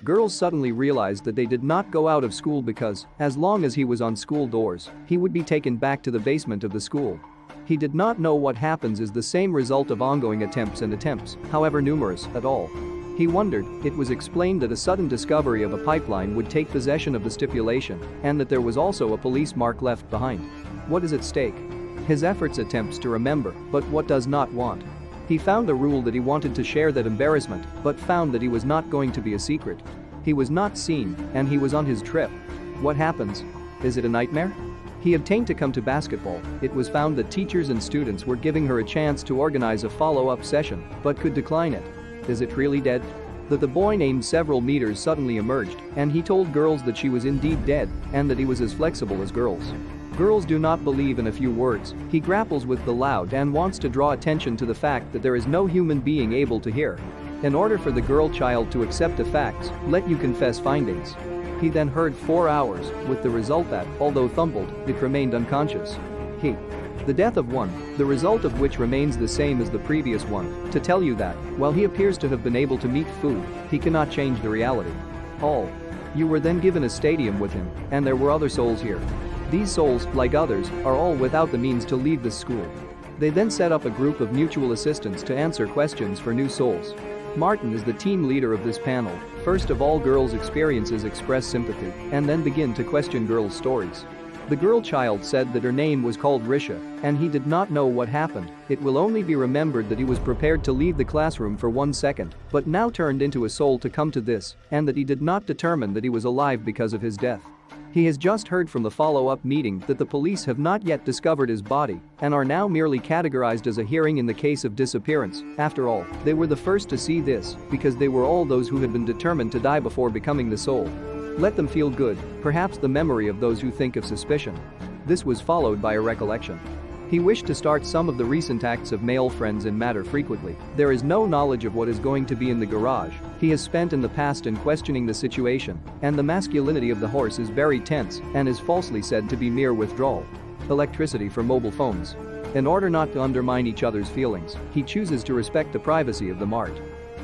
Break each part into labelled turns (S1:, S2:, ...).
S1: Girls suddenly realized that they did not go out of school because, as long as he was on school doors, he would be taken back to the basement of the school. He did not know what happens is the same result of ongoing attempts, however numerous, at all. He wondered. It was explained that a sudden discovery of a pipeline would take possession of the stipulation and that there was also a police mark left behind. What is at stake? His efforts attempts to remember, but what does not want. He found a rule that he wanted to share that embarrassment, but found that he was not going to be a secret. He was not seen, and he was on his trip. What happens? Is it a nightmare? He obtained to come to basketball. It was found that teachers and students were giving her a chance to organize a follow-up session, but could decline it. Is it really dead? That the boy named several meters suddenly emerged, and he told girls that she was indeed dead, and that he was as flexible as girls. Girls do not believe in a few words. He grapples with the loud and wants to draw attention to the fact that there is no human being able to hear. In order for the girl child to accept the facts, let you confess findings. He then heard 4 hours, with the result that, although thumbled, it remained unconscious. The death of one, the result of which remains the same as the previous one, to tell you that, while he appears to have been able to meet food, he cannot change the reality. You were then given a stadium with him, and there were other souls here. These souls, like others, are all without the means to leave this school. They then set up a group of mutual assistants to answer questions for new souls. Martin is the team leader of this panel. First of all, girls' experiences express sympathy and then begin to question girls' stories. The girl child said that her name was called Risha, and he did not know what happened. It will only be remembered that he was prepared to leave the classroom for 1 second, but now turned into a soul to come to this, and that he did not determine that he was alive because of his death. He has just heard from the follow-up meeting that the police have not yet discovered his body and are now merely categorized as a hearing in the case of disappearance. After all, they were the first to see this because they were all those who had been determined to die before becoming the soul. Let them feel good, perhaps the memory of those who think of suspicion. This was followed by a recollection. He wished to start some of the recent acts of male friends in matter frequently. There is no knowledge of what is going to be in the garage. He has spent in the past in questioning the situation, and the masculinity of the horse is very tense and is falsely said to be mere withdrawal. Electricity for mobile phones. In order not to undermine each other's feelings, he chooses to respect the privacy of the mart.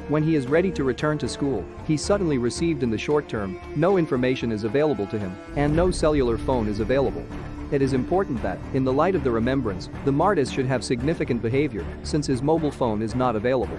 S1: When he is ready to return to school, he suddenly received in the short term, no information is available to him, and no cellular phone is available. It is important that, in the light of the remembrance, the Martis should have significant behavior, since his mobile phone is not available.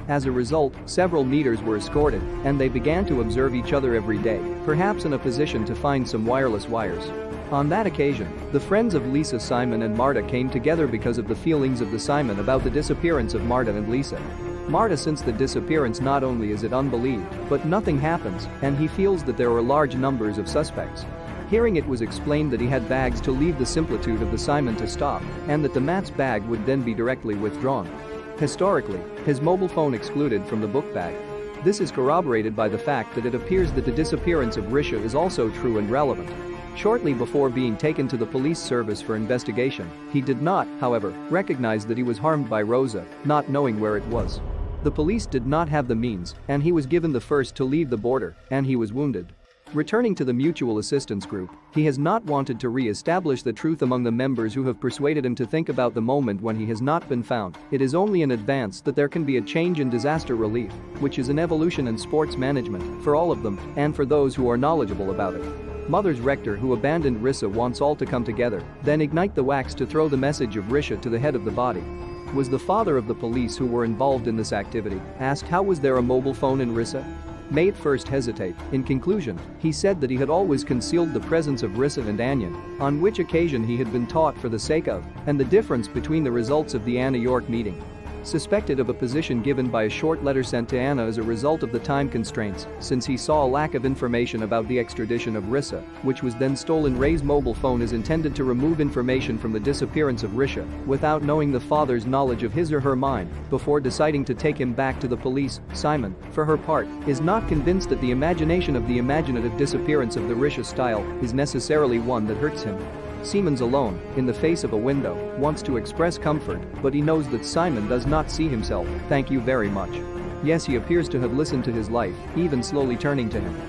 S1: As a result, several meters were escorted, and they began to observe each other every day, perhaps in a position to find some wireless wires. On that occasion, the friends of Lisa, Simon and Marta came together because of the feelings of the Simon about the disappearance of Marta and Lisa. Marta, since the disappearance not only is it unbelieved, but nothing happens, and he feels that there are large numbers of suspects. Hearing it was explained that he had bags to leave the similitude of the Simon to stop, and that the Matt's bag would then be directly withdrawn. Historically, his mobile phone excluded from the book bag. This is corroborated by the fact that it appears that the disappearance of Risha is also true and relevant. Shortly before being taken to the police service for investigation, he did not, however, recognize that he was harmed by Rosa, not knowing where it was. The police did not have the means, and he was given the first to leave the border, and he was wounded. Returning to the mutual assistance group, he has not wanted to re-establish the truth among the members who have persuaded him to think about the moment when he has not been found. It is only in advance that there can be a change in disaster relief, which is an evolution in sports management, for all of them, and for those who are knowledgeable about it. Mother's rector who abandoned Rissa wants all to come together, then ignite the wax to throw the message of Risha to the head of the body. Was the father of the police who were involved in this activity asked how was there a mobile phone in Rissa? May at first hesitate. In conclusion, he said that he had always concealed the presence of Rissa and Anyan, on which occasion he had been taught for the sake of, and the difference between the results of the Anna York meeting. Suspected of a position given by a short letter sent to Anna as a result of the time constraints, since he saw a lack of information about the extradition of Rissa, which was then stolen. Ray's mobile phone is intended to remove information from the disappearance of Risha, without knowing the father's knowledge of his or her mind, before deciding to take him back to the police. Simon, for her part, is not convinced that the imagination of the imaginative disappearance of the Risha style is necessarily one that hurts him. Siemens alone, in the face of a window, wants to express comfort, but he knows that Simon does not see himself. Thank you very much. Yes, he appears to have listened to his life, even slowly turning to him.